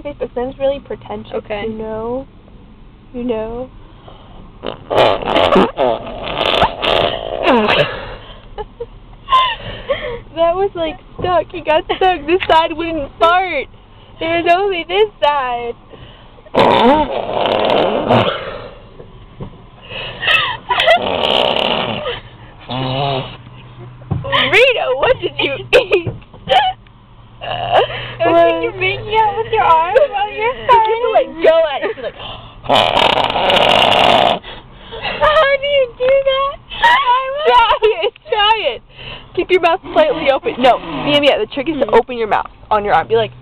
face, but Sam's really pretentious. Okay. You know? You know? That was like stuck. He got stuck. This side wouldn't fart. There was only this side. Rita, what did you eat? Well, you're making out with your arm while you're farting. Like, go at it. Like, how do you do that? Try it. Keep your mouth slightly open. No, yeah, the trick is to open your mouth on your arm. Be like...